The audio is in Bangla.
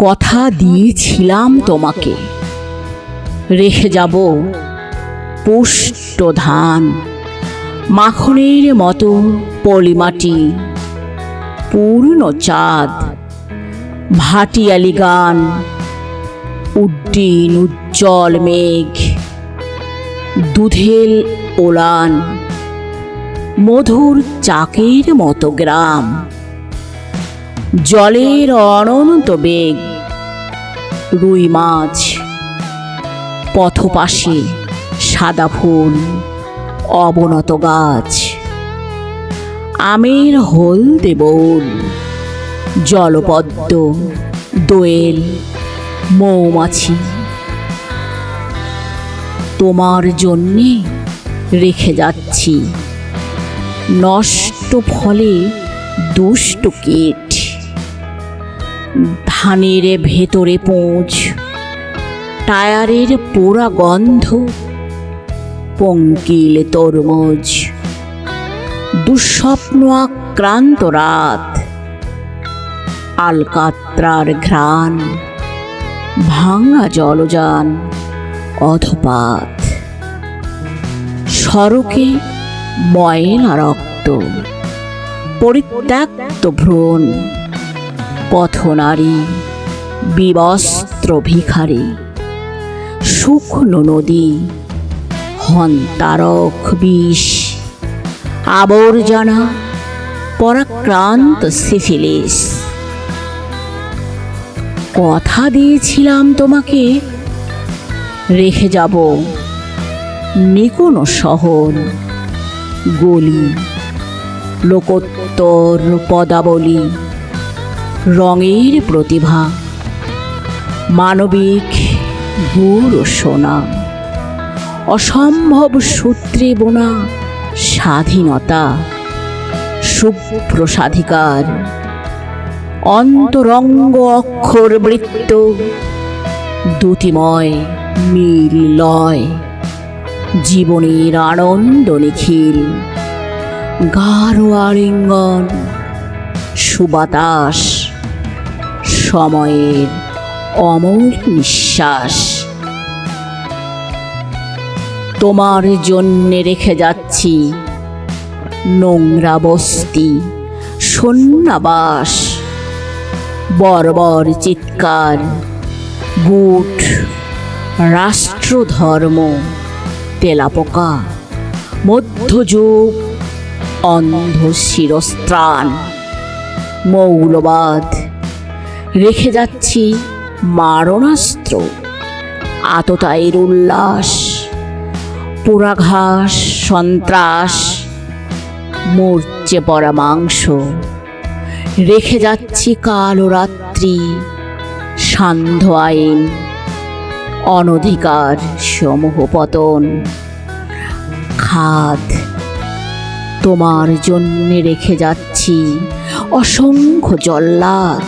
কথা দিয়েছিলাম তোমাকে, রেখে যাব পুষ্ট ধান, মাখনের মতো পলিমাটি, পূর্ণ চাঁদ, ভাটিয়ালি গান, উড্ডীন উজ্জ্বল মেঘ, দুধেল ওলান, মধুর চাকের মতো গ্রাম, জলের অনন্ত বেগ, রুই মাছ, পথপাশে সাদা ফুল, অবনত গাছ, আমের হলদে বউল, জলপদ্ম, দোয়েল, মৌমাছি। তোমার জন্যে রেখে যাচ্ছি নষ্ট ফলে দুষ্ট কীট, ধানের ভেতরে পোঁচ, টায়ারের পোড়া গন্ধ, পঙ্কিল তরমুজ, দুঃস্বপ্ন আক্রান্ত রাত, আলকাত্রার ঘ্রাণ, ভাঙা জলযান, অধপাত, সড়কে ময়লা রক্ত, পরিত্যক্ত ভ্রূণ, পথনারী, বিবস্ত্র ভিখারি, শুকনো নদী, হন্তারক বিষ, আবর্জনা, পরাক্রান্ত সিফিলিস। কথা দিয়েছিলাম তোমাকে, রেখে যাব নিকোনো শহর, গলি, লোকোত্তর পদাবলী, রঙের প্রতিভা, মানবিক গুড় ও সোনা, অসম্ভব সূত্রে বোনা স্বাধীনতা, শুভ্র স্বাধিকার, অন্তরঙ্গ অক্ষর বৃত্ত, দ্যুতিময় মিল লয়, জীবনের আনন্দ নিখিল, গাঢ় আলিঙ্গন, সুবাতাস, সময়ের অমর নিঃশ্বাস। তোমার জন্যে রেখে যাচ্ছি নোংরা বস্তি, শূন্যাবাস, বর্বর চিৎকার, গুট, রাষ্ট্রধর্ম, তেলাপোকা, মধ্যযুগ, অন্ধ শিরস্ত্রাণ, মৌলবাদ। রেখে যাচ্ছি মারণাস্ত্র, আততায়ীর উল্লাস, পোড়াঘাস, সন্ত্রাস, মরচে পড়া মাংস। রেখে যাচ্ছি কালো রাত্রি, সান্ধ্য আইন, অনধিকার, সমূহ পতন, খাদ। তোমার জন্যে রেখে যাচ্ছি অসংখ্য জল্লাদ,